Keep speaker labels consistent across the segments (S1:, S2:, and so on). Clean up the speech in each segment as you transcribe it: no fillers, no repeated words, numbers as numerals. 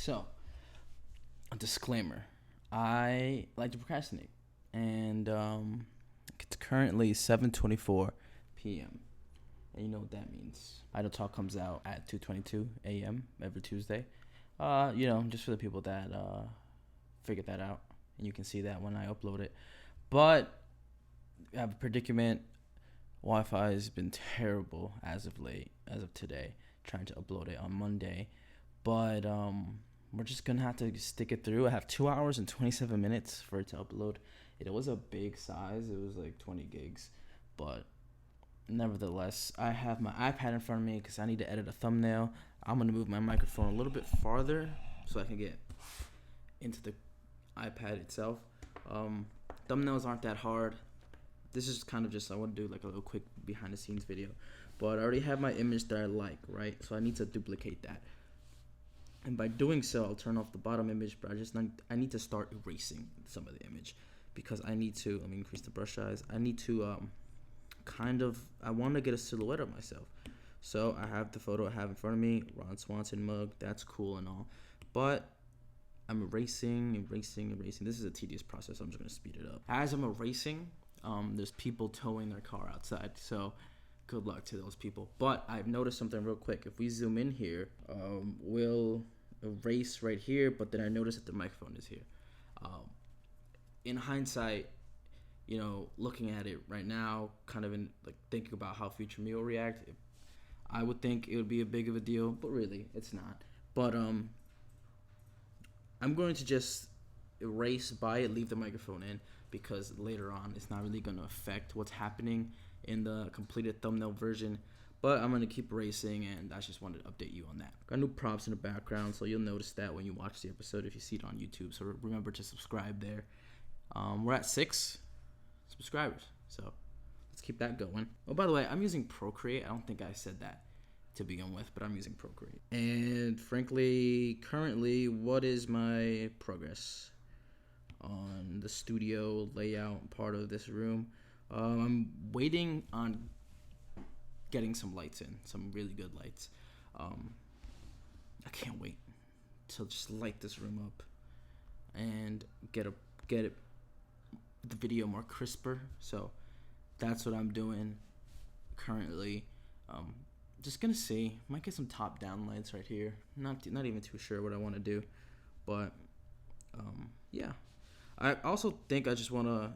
S1: So, a disclaimer: I like to procrastinate, and it's currently 7:24 p.m. And you know what that means. IdleTalk comes out at 2:22 a.m. every Tuesday. Just for the people that figured that out, and you can see that when I upload it. But I have a predicament. Wi-Fi has been terrible as of late, as of today. Trying to upload it on Monday, but we're just gonna have to stick it through. I have 2 hours and 27 minutes for it to upload. It was a big size. It was like 20 gigs, but nevertheless, I have my iPad in front of me because I need to edit a thumbnail. I'm gonna move my microphone a little bit farther so I can get into the iPad itself. Thumbnails aren't that hard. This is kind of just, I want to do like a little quick behind the scenes video, but I already have my image that I like, right? So I need to duplicate that. And by doing so, I'll turn off the bottom image, but I need to start erasing some of the image because I need to, let me increase the brush size. I need to I want to get a silhouette of myself. So I have the photo I have in front of me, Ron Swanson mug, that's cool and all. But I'm erasing. This is a tedious process, so I'm just going to speed it up. As I'm erasing, there's people towing their car outside, so good luck to those people. But I've noticed something real quick. If we zoom in here, we'll erase right here, but then I notice that the microphone is here. In hindsight, looking at it right now, kind of in like thinking about how future me will react, I would think it would be a big of a deal, but really it's not. But I'm going to just erase by it, leave the microphone in, because later on it's not really going to affect what's happening in the completed thumbnail version. But I'm going to keep erasing, and I just wanted to update you on that. Got new prompts in the background, so you'll notice that when you watch the episode if you see it on YouTube. So remember to subscribe there. We're at 6 subscribers, so let's keep that going. Oh, by the way, I'm using Procreate. I don't think I said that to begin with, but I'm using Procreate. And frankly, currently, what is my progress on the studio layout part of this room? I'm waiting on getting some lights in, some really good lights. I can't wait to just light this room up and get the video more crisper. So that's what I'm doing currently. Just gonna see, might get some top down lights right here. Not even too sure what I want to do, but yeah. I also think I just want to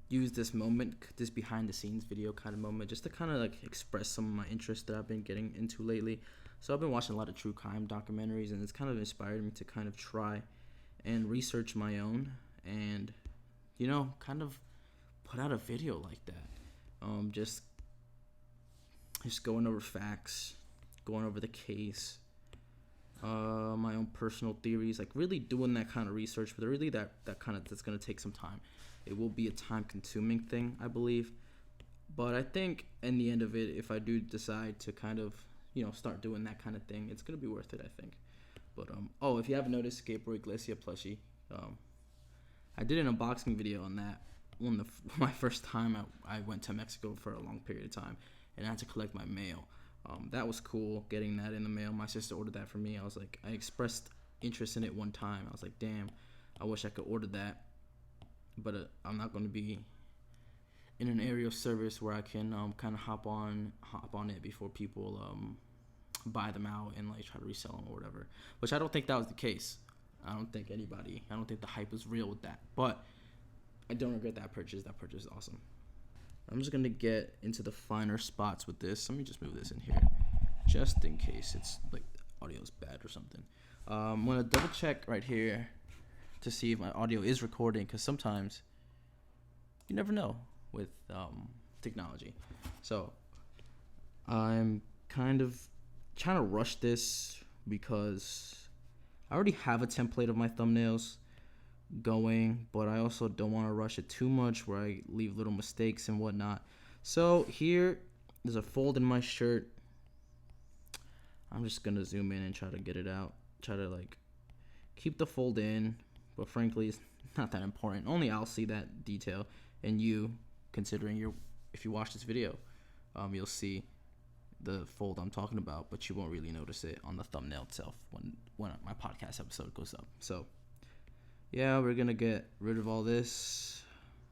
S1: use this moment, this behind the scenes video kind of moment, just to kind of like express some of my interests that I've been getting into lately. So I've been watching a lot of true crime documentaries, and it's kind of inspired me to kind of try and research my own and kind of put out a video like that. Just going over facts, going over the case, my own personal theories, like really doing that kind of research. But really that's going to take some time. It will be a time consuming thing, I believe. But I think in the end of it, if I do decide to kind of, start doing that kind of thing, it's going to be worth it, I think. But, if you haven't noticed, Gabriel Iglesias plushie, I did an unboxing video on that my first time I went to Mexico for a long period of time, and I had to collect my mail. That was cool, getting that in the mail. My sister ordered that for me. I expressed interest in it one time. I was like, damn, I wish I could order that, but I'm not going to be in an area of service where I can kind of hop on it before people buy them out and like try to resell them or whatever, which I don't think that was the case. I don't think the hype was real with that, but I don't regret that purchase. That purchase is awesome. I'm just going to get into the finer spots with this. Let me just move this in here just in case it's like audio's bad or something. I'm going to double check right here to see if my audio is recording, because sometimes you never know with technology. So I'm kind of trying to rush this because I already have a template of my thumbnails going, but I also don't want to rush it too much where I leave little mistakes and whatnot. So here there's a fold in my shirt. I'm just gonna zoom in and try to get it out, try to like keep the fold in, but frankly it's not that important. Only I'll see that detail, and you, considering if you watch this video, you'll see the fold I'm talking about, but you won't really notice it on the thumbnail itself when my podcast episode goes up. So yeah, we're gonna get rid of all this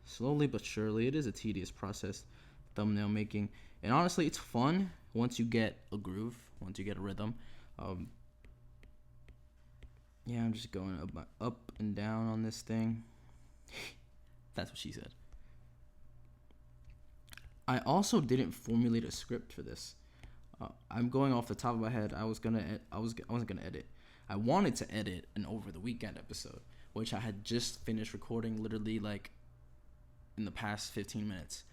S1: slowly but surely. It is a tedious process, thumbnail making, and honestly, it's fun once you get a groove, once you get a rhythm. Yeah, I'm just going up and down on this thing. That's what she said. I also didn't formulate a script for this. I'm going off the top of my head. I wasn't gonna edit. I wanted to edit an over the weekend episode, which I had just finished recording, literally like in the past 15 minutes.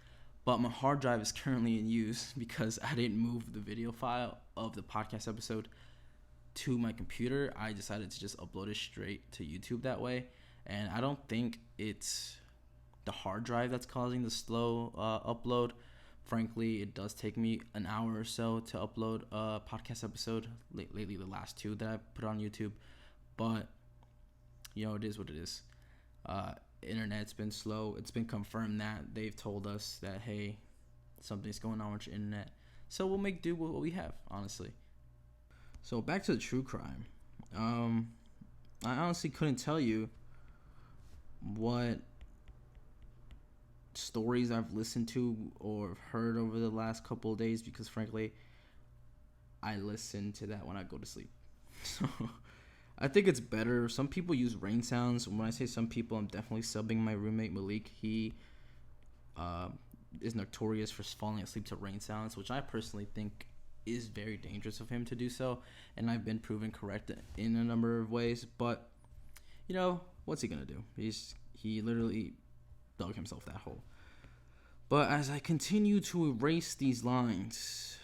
S1: But my hard drive is currently in use because I didn't move the video file of the podcast episode to my computer. I decided to just upload it straight to YouTube that way, and I don't think it's the hard drive that's causing the slow upload. Frankly, it does take me an hour or so to upload a podcast episode. Lately, the last two that I put on YouTube, but it is what it is. Internet's been slow. It's been confirmed that they've told us that, hey, something's going on with your internet, so we'll make do with what we have, honestly. So back to the true crime. I honestly couldn't tell you what stories I've listened to or heard over the last couple of days, because frankly, I listen to that when I go to sleep. So I think it's better. Some people use rain sounds. When I say some people, I'm definitely subbing my roommate Malik. He is notorious for falling asleep to rain sounds, which I personally think is very dangerous of him to do so, and I've been proven correct in a number of ways. But what's he gonna do? He literally dug himself that hole. But as I continue to erase these lines,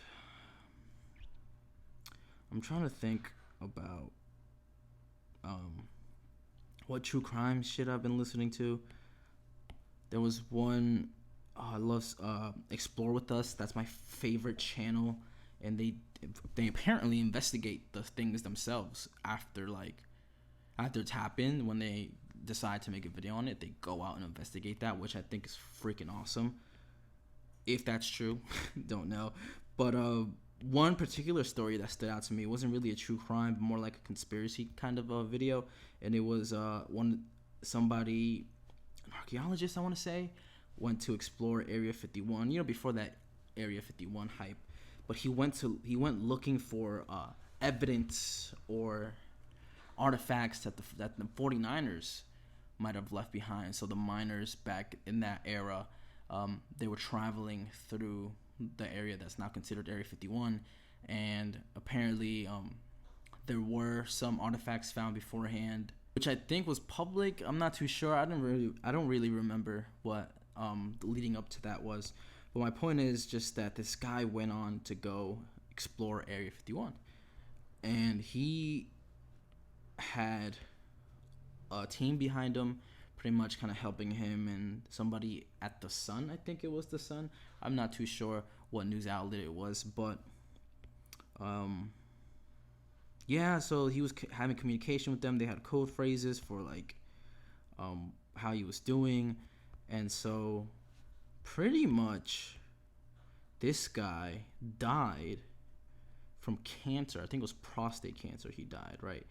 S1: I'm trying to think about what true crime shit I've been listening to. There was one, I love Explore With Us. That's my favorite channel, and they apparently investigate the things themselves after it's happened. When they decide to make a video on it, they go out and investigate that, which I think is freaking awesome. If that's true, don't know. But one particular story that stood out to me wasn't really a true crime, but more like a conspiracy kind of a video, and it was an archaeologist, I want to say, went to explore Area 51. Before that Area 51 hype, but he went looking for evidence or artifacts that the 49ers might have left behind. So the miners back in that era, they were traveling through the area that's now considered Area 51, and apparently there were some artifacts found beforehand, which I think was public. I'm not too sure. I don't really remember what leading up to that was. But my point is just that this guy went on to go explore Area 51, and he had a team behind him, pretty much kind of helping him, and somebody at the Sun, I think it was the Sun. I'm not too sure what news outlet it was, but yeah, so he was having communication with them. They had code phrases for how he was doing, and so pretty much this guy died from cancer. I think it was prostate cancer he died, right?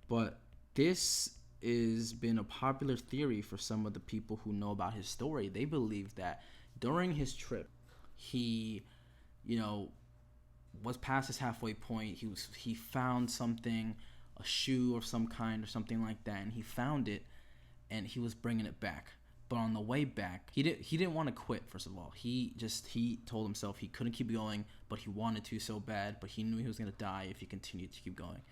S1: But this has been a popular theory for some of the people who know about his story. They believe that during his trip, he, was past his halfway point. He found something, a shoe of some kind or something like that, and he found it, and he was bringing it back. But on the way back, he didn't want to quit. First of all, he told himself he couldn't keep going, but he wanted to so bad. But he knew he was gonna die if he continued to keep going,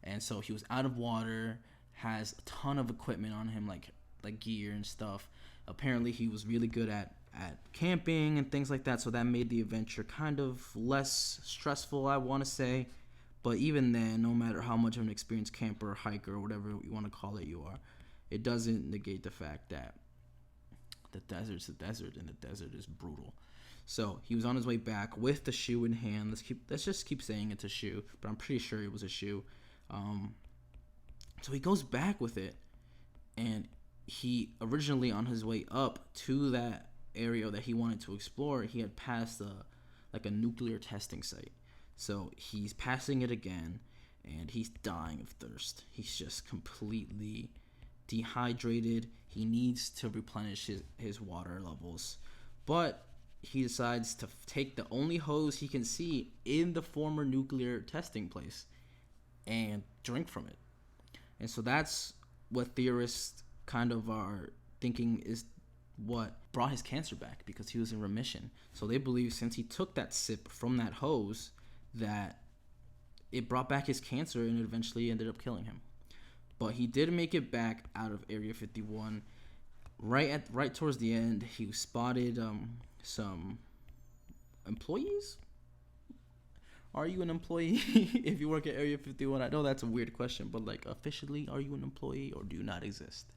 S1: and so he was out of water. Has a ton of equipment on him, like gear and stuff. Apparently, he was really good at camping and things like that. So that made the adventure kind of less stressful, I want to say. But even then, no matter how much of an experienced camper, hiker, or whatever you want to call it you are, it doesn't negate the fact that the desert's the desert, and the desert is brutal. So he was on his way back with the shoe in hand. Let's just keep saying it's a shoe, but I'm pretty sure it was a shoe. So he goes back with it, and he originally, on his way up to that area that he wanted to explore, he had passed a nuclear testing site. So he's passing it again, and he's dying of thirst. He's just completely dehydrated. He needs to replenish his water levels. But he decides to take the only hose he can see in the former nuclear testing place and drink from it. And so that's what theorists kind of are thinking is what brought his cancer back, because he was in remission. So they believe since he took that sip from that hose, that it brought back his cancer and it eventually ended up killing him. But he did make it back out of Area 51. Right towards the end, he spotted some employees. Are you an employee if you work at Area 51? I know that's a weird question, but like officially, are you an employee or do you not exist?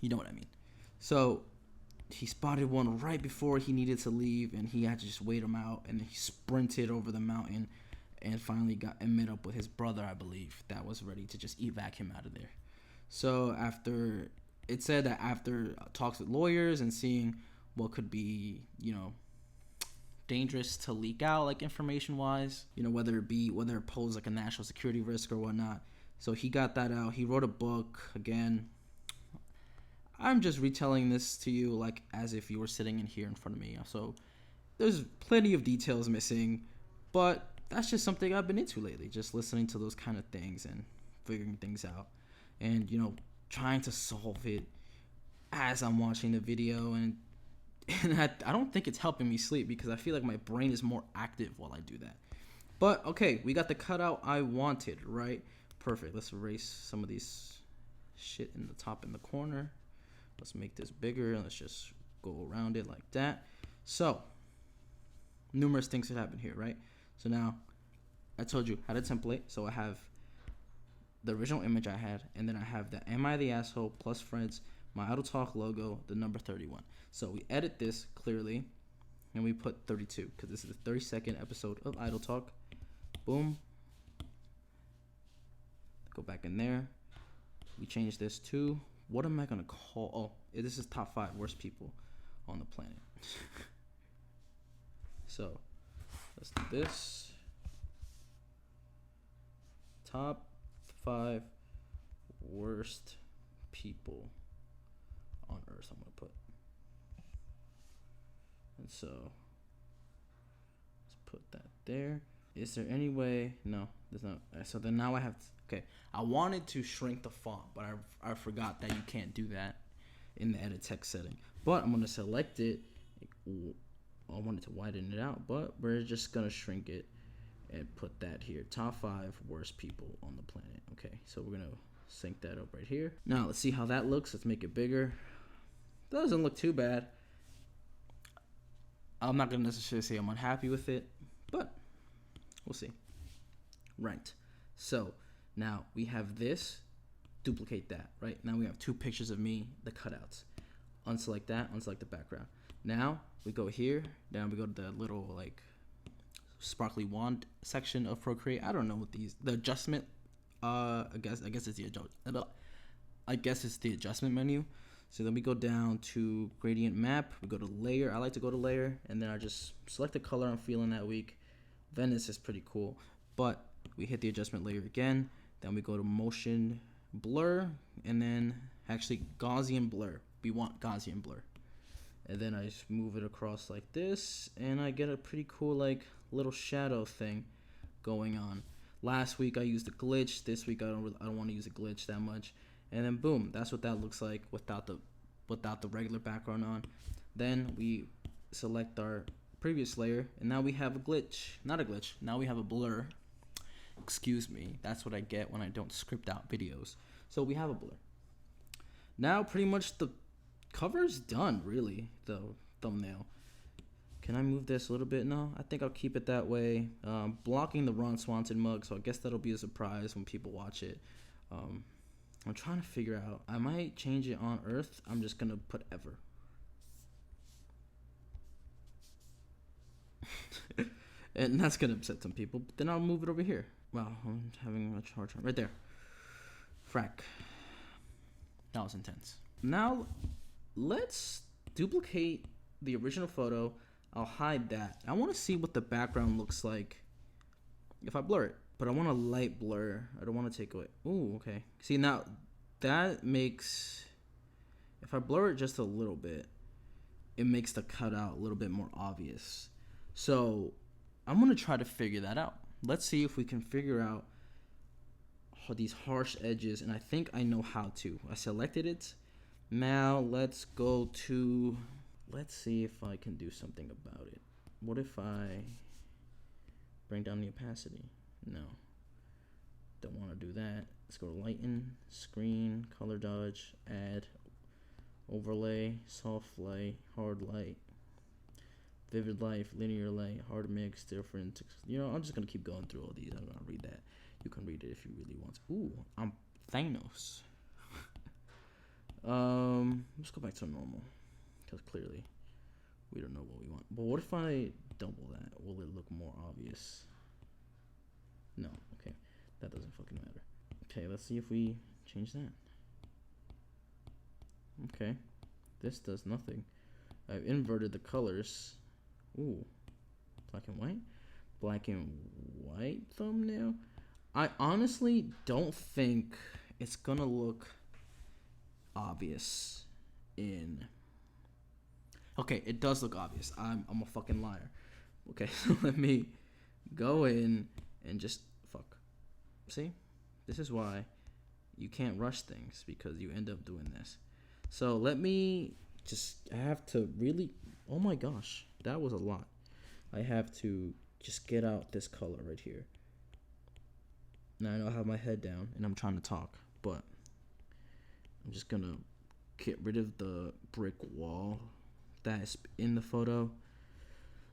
S1: You know what I mean. So he spotted one right before he needed to leave, and he had to just wait him out, and he sprinted over the mountain and finally got and met up with his brother, I believe, that was ready to just evac him out of there. So it said that after talks with lawyers and seeing what could be, dangerous to leak out, like information wise, whether it pose like a national security risk or whatnot. So he got that out. He wrote a book. Again, I'm just retelling this to you like as if you were sitting in here in front of me. So there's plenty of details missing, but that's just something I've been into lately, just listening to those kind of things and figuring things out, and trying to solve it as I'm watching the video. And I don't think it's helping me sleep, because I feel like my brain is more active while I do that. But okay, we got the cutout I wanted, right? Perfect. Let's erase some of these shit in the top in the corner. Let's make this bigger, and let's just go around it like that. So numerous things that happen here, right? So now I told you how to template. So I have the original image I had, and then I have the Am I the Asshole plus friends, my IdleTalk logo, the number 31. So we edit this clearly, and we put 32, because this is the 32nd episode of IdleTalk. Boom. Go back in there. We change this to, what am I going to call? Oh, this is top 5 worst people on the planet. So let's do this. Top 5 worst people on Earth, I'm going to put. And so let's put that there. Is there any way? No, there's not. So then now I have okay, I wanted to shrink the font, but I forgot that you can't do that in the edit text setting. But I'm going to select it. I wanted to widen it out, but we're just going to shrink it and put that here. Top 5 worst people on the planet. Okay, so we're going to sync that up right here. Now let's see how that looks. Let's make it bigger. Doesn't look too bad. I'm not going to necessarily say I'm unhappy with it, but we'll see. Right. So now we have this. Duplicate that, right? Now we have 2 pictures of me, the cutouts. Unselect that, unselect the background. Now we go here. Then we go to the little like sparkly wand section of Procreate. I don't know what the adjustment. I guess it's the adjustment menu. So then we go down to gradient map. We go to layer. I like to go to layer, and then I just select the color I'm feeling that week. Venice is pretty cool, but we hit the adjustment layer again. Then we go to motion blur, and then actually Gaussian blur. We want Gaussian blur. And then I just move it across like this, and I get a pretty cool like little shadow thing going on. Last week I used a glitch. This week I don't want to use a glitch that much. And then boom, that's what that looks like without the regular background on. Then we select our previous layer, and now we have a glitch. Not a glitch. Now we have a blur. Excuse me. That's what I get when I don't script out videos. So we have a blur. Now pretty much the cover's done, really. The thumbnail. Can I move this a little bit? No, I think I'll keep it that way. Blocking the Ron Swanson mug, so I guess that'll be a surprise when people watch it. I'm trying to figure out. I might change it on Earth. I'm just going to put ever. And that's going to upset some people. But then I'll move it over here. Wow, I'm having a hard time. Right there. Frack. That was intense. Now, let's duplicate the original photo I'll hide that. I want to see what the background looks like if I blur it. But I want a light blur. I don't want to take away. Ooh, okay. See, now that makes... If I blur it just a little bit, it makes the cutout a little bit more obvious. So I'm going to try to figure that out. Let's see if we can figure out these harsh edges. And I think I know how to. I selected it. Now let's go to... Let's see if I can do something about it. What if I bring down the opacity? No. Don't want to do that. Let's go to lighten, screen, color dodge, add, overlay, soft light, hard light, vivid light, linear light, hard mix, different. I'm just going to keep going through all these. I'm going to read that. You can read it if you really want to. Ooh, I'm Thanos. Let's go back to normal. Because clearly we don't know what we want. But what if I double that? Will it look more obvious? No. Okay. That doesn't fucking matter. Okay, let's see if we change that. Okay. This does nothing. I've inverted the colors. Ooh. Black and white? Black and white thumbnail? I honestly don't think it's gonna look obvious in... Okay, it does look obvious. I'm a fucking liar. Okay, so let me go in and just fuck. See? This is why you can't rush things, because you end up doing this. So let me just... I have to really... Oh my gosh, that was a lot. I have to just get out this color right here. Now I know I have my head down and I'm trying to talk, but I'm just gonna get rid of the brick wall that's in the photo,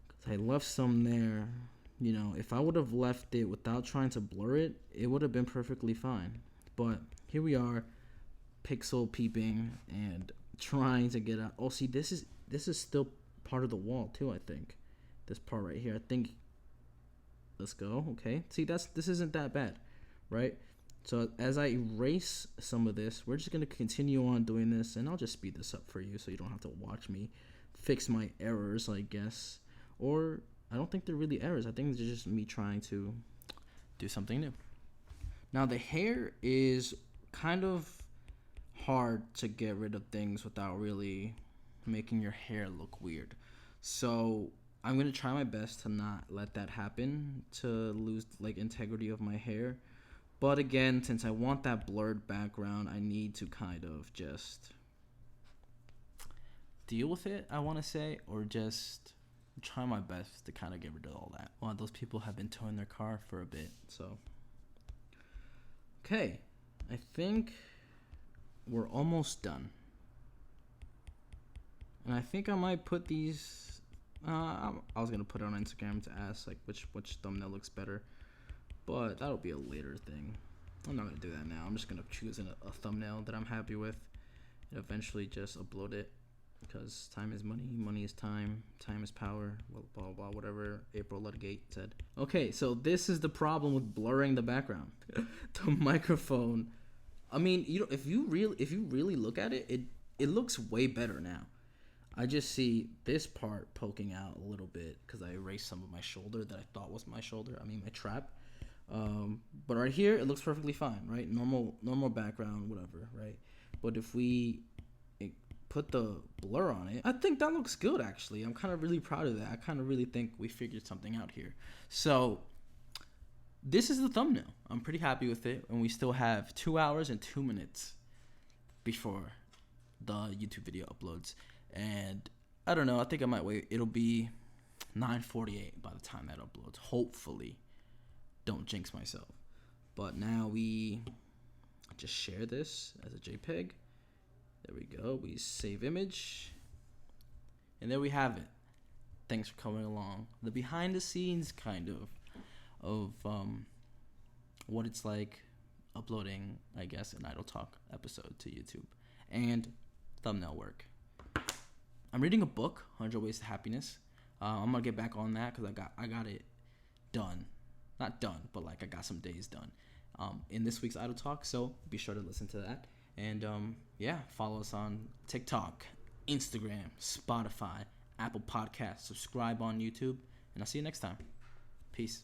S1: because I left some there. If I would have left it without trying to blur it, it would have been perfectly fine. But here we are, pixel peeping and trying to get out. Oh, see, this is still part of the wall too, I think. This part right here, I think. Let's go. Okay, see, this isn't that bad, right? So as I erase some of this, we're just gonna continue on doing this, and I'll just speed this up for you so you don't have to watch me fix my errors, I guess. Or I don't think they're really errors. I think they're just me trying to do something new. Now the hair is kind of hard to get rid of things without really making your hair look weird. So I'm gonna try my best to not let that happen, to lose integrity of my hair. But again, since I want that blurred background, I need to kind of just deal with it, I want to say, or just try my best to kind of get rid of all that. Well, those people have been towing their car for a bit, so. Okay, I think we're almost done. And I think I might put these, I was going to put it on Instagram to ask which thumbnail looks better, but that'll be a later thing. I'm not going to do that now. I'm just going to choose a thumbnail that I'm happy with and eventually just upload it, because time is money, money is time, time is power, blah, blah, blah, whatever April Ludgate said. Okay, so this is the problem with blurring the background. The microphone, I mean, if you really look at it, it looks way better now. I just see this part poking out a little bit because I erased some of my shoulder that I thought was my shoulder. I mean, my trap. But right here, it looks perfectly fine, right? Normal background, whatever, right? But if we put the blur on it, I think that looks good, actually. I'm kind of really proud of that. I kind of really think we figured something out here. So this is the thumbnail. I'm pretty happy with it. And we still have 2 hours and 2 minutes before the YouTube video uploads. And I don't know. I think I might wait. It'll be 9:48 by the time that uploads. Hopefully. Don't jinx myself. But now we just share this as a JPEG. There we go. We save image. And there we have it. Thanks for coming along. The behind the scenes kind of what it's like uploading, I guess, an IdleTalk episode to YouTube. And thumbnail work. I'm reading a book, 100 Ways to Happiness. I'm going to get back on that because I got it done. Not done, but I got some days done in this week's IdleTalk. So be sure to listen to that. And yeah, follow us on TikTok, Instagram, Spotify, Apple Podcasts, subscribe on YouTube, and I'll see you next time. Peace.